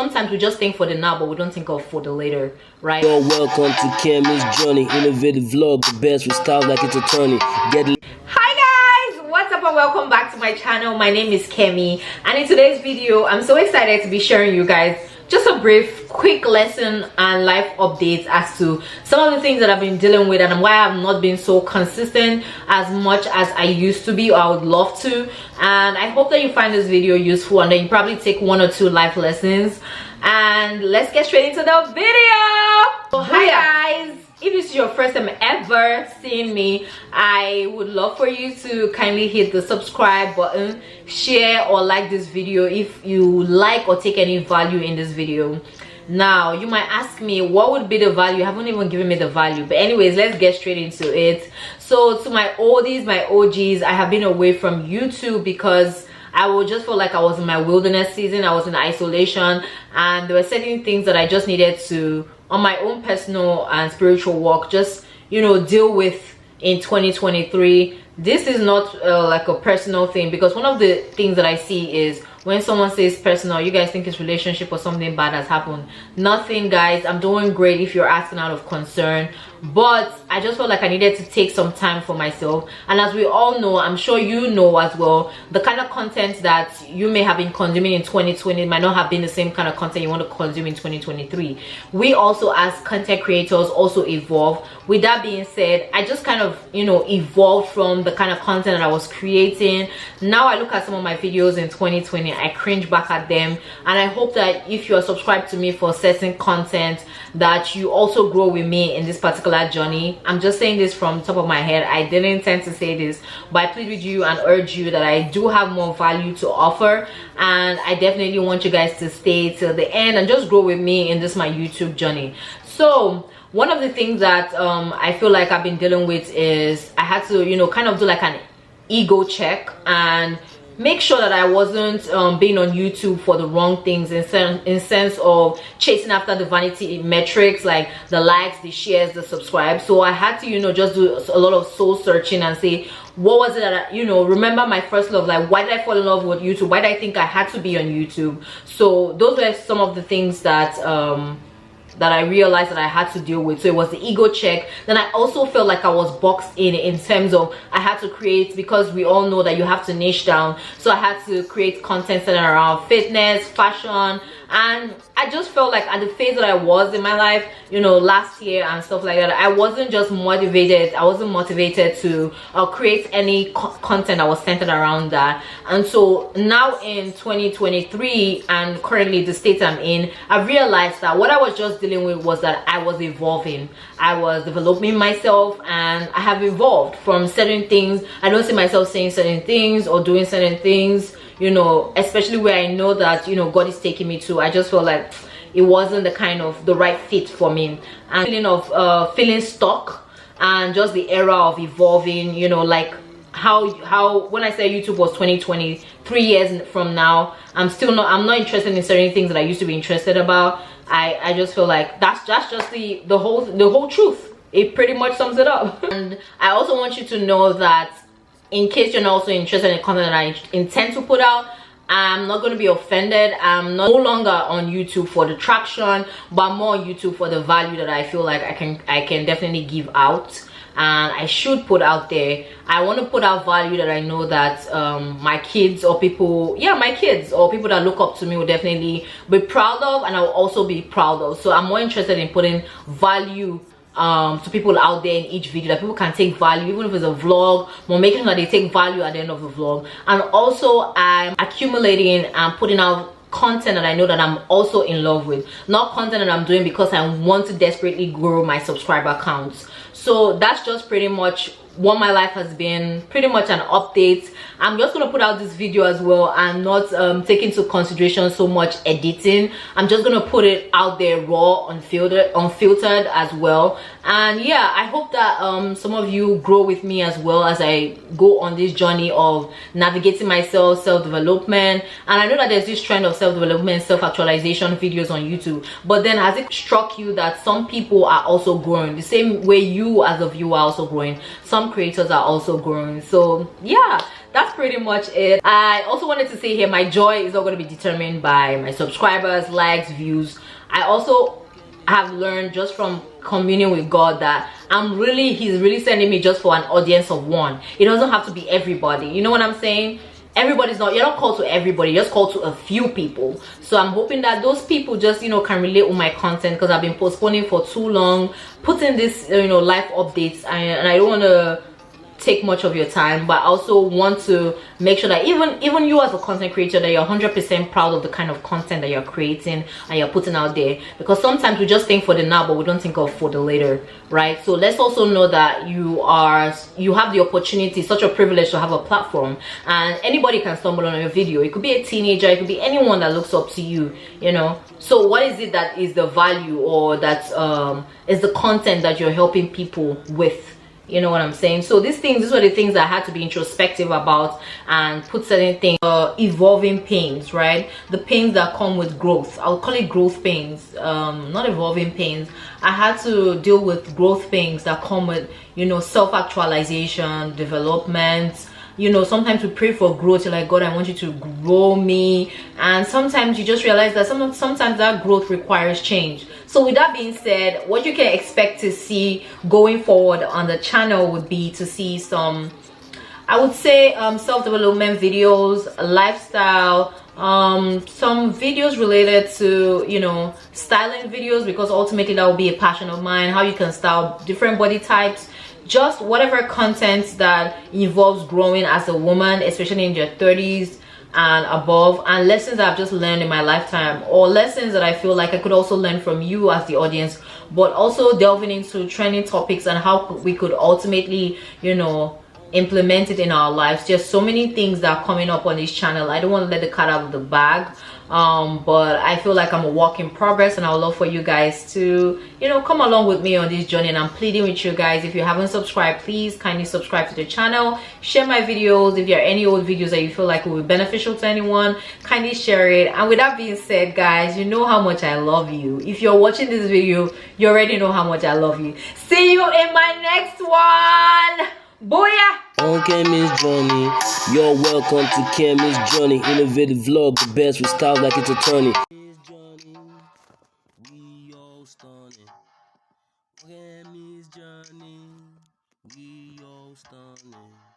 Sometimes we just think for the now, but we don't think of for the later, right? You're welcome to Kemi'S journey, innovative vlog, the best with style like it's attorney. Hi guys, what's up and welcome back to my channel. My name is Kemi, and in today's video, I'm so excited to be sharing you guys just a brief, quick lesson and life updates as to some of the things that I've been dealing with and why I've not been so consistent as much as I used to be or I would love to. And I hope that you find this video useful and then you probably take one or two life lessons. And let's get straight into the video. So hi guys, if this is your first time ever seeing me, I would love for you to kindly hit the subscribe button, share or like this video if you like or take any value in this video. Now you might ask me, what would be the value? You haven't even given me the value, but anyways, let's get straight into it. So to my oldies, my OGs, I have been away from YouTube because I would just feel like I was in my wilderness season. I was in isolation and there were certain things that I just needed to, on my own personal and spiritual walk, just, you know, deal with in 2023. This is not like a personal thing, because one of the things that I see is when someone says personal, you guys think it's relationship or something bad has happened. Nothing, guys. I'm doing great if you're asking out of concern, but I just felt like I needed to take some time for myself. And as we all know, I'm sure you know as well, the kind of content that you may have been consuming in 2020 might not have been the same kind of content you want to consume in 2023. We also as content creators also evolve. With that being said, I just kind of, you know, evolved from the kind of content that I was creating. Now I look at some of my videos in 2020, I cringe back at them, and I hope that if you are subscribed to me for certain content, that you also grow with me in this particular journey. I'm just saying this from the top of my head. I didn't intend to say this, but I plead with you and urge you that I do have more value to offer, and I definitely want you guys to stay till the end and just grow with me in this my YouTube journey. So one of the things that I feel like I've been dealing with is I had to, you know, kind of do like an ego check and make sure that I wasn't being on YouTube for the wrong things, in sense of chasing after the vanity metrics, like the likes, the shares, the subscribes. So I had to, you know, just do a lot of soul searching and say, what was it that I, you know, remember my first love, like why did I fall in love with YouTube? Why did I think I had to be on YouTube? So those were some of the things that that I realized that I had to deal with. So it was the ego check. Then I also felt like I was boxed in terms of I had to create, because we all know that you have to niche down. So I had to create content centered around fitness, fashion, and I just felt like at the phase that I was in my life, you know, last year and stuff like that, I wasn't just motivated. I wasn't motivated to create any content that was centered around that. And so now in 2023 and currently the state I'm in, I realized that what I was just dealing with was that I was evolving. I was developing myself, and I have evolved from certain things. I don't see myself saying certain things or doing certain things, you know, especially where I know that, you know, God is taking me to. I just felt like it wasn't the right fit for me, and feeling stuck, and just the era of evolving, you know, like how when I say YouTube was 2020, 3 years from now, I'm not interested in certain things that I used to be interested about. I just feel like that's just the whole truth. It pretty much sums it up. And I also want you to know that in case you're not also interested in content that I intend to put out, I'm not going to be offended. I'm no longer on YouTube for the traction, but I'm more on YouTube for the value that I feel like I can definitely give out and I should put out there. I want to put out value that I know that my kids or people, my kids or people that look up to me will definitely be proud of, and I will also be proud of. So I'm more interested in putting value to people out there in each video, that people can take value, even if it's a vlog, but making sure that they take value at the end of the vlog. And also I'm accumulating and putting out content that I know that I'm also in love with, not content that I'm doing because I want to desperately grow my subscriber counts. So that's just pretty much what my life has been, pretty much an update. I'm just gonna put out this video as well and not take into consideration so much editing. I'm just gonna put it out there raw, unfiltered as well. And yeah, I hope that some of you grow with me as well as I go on this journey of navigating myself, self-development. And I know that there's this trend of self-development, self-actualization videos on YouTube, but then has it struck you that some people are also growing the same way you as a viewer are also growing? Some creators are also growing. So yeah, that's pretty much it. I also wanted to say here, my joy is not going to be determined by my subscribers, likes, views. I also have learned just from communing with God that he's really sending me just for an audience of one. It doesn't have to be everybody, you know what I'm saying? You're not called to everybody, you're just called to a few people. So I'm hoping that those people just, you know, can relate with my content, because I've been postponing for too long, putting this, you know, life updates, and I don't want to take much of your time, but I also want to make sure that even you as a content creator, that you're 100% proud of the kind of content that you're creating and you're putting out there, because sometimes we just think for the now but we don't think of for the later, right? So let's also know that you have the opportunity, such a privilege to have a platform, and anybody can stumble on your video. It could be a teenager, it could be anyone that looks up to you, you know. So what is it that is the value, or that is the content that you're helping people with? You know what I'm saying? So these were the things I had to be introspective about and put certain things, evolving pains, right? The pains that come with growth. I'll call it growth pains, not evolving pains. I had to deal with growth pains that come with, you know, self-actualization, development. You know, sometimes we pray for growth. You're like, God, I want you to grow me. And sometimes you just realize that sometimes that growth requires change. So with that being said, what you can expect to see going forward on the channel would be to see some, I would say, self-development videos, lifestyle, some videos related to, you know, styling videos, because ultimately that will be a passion of mine, how you can style different body types. Just whatever content that involves growing as a woman, especially in your 30s and above, and lessons that I've just learned in my lifetime, or lessons that I feel like I could also learn from you as the audience, but also delving into trending topics and how we could ultimately, you know, implement it in our lives. Just so many things that are coming up on this channel. I don't want to let the cat out of the bag, but I feel like I'm a work in progress, and I would love for you guys to, you know, come along with me on this journey. And I'm pleading with you guys, if you haven't subscribed, please kindly subscribe to the channel, share my videos. If there are any old videos that you feel like will be beneficial to anyone, kindly share it. And with that being said, guys, you know how much I love you. If you're watching this video, you already know how much I love you. See you in my next one. Booyah! On Kemi'S journey, you're welcome to Kemi'S journey. Innovative vlog, the best with styles like it's a attorney. We all stunning. Kemi'S journey, we all stunning.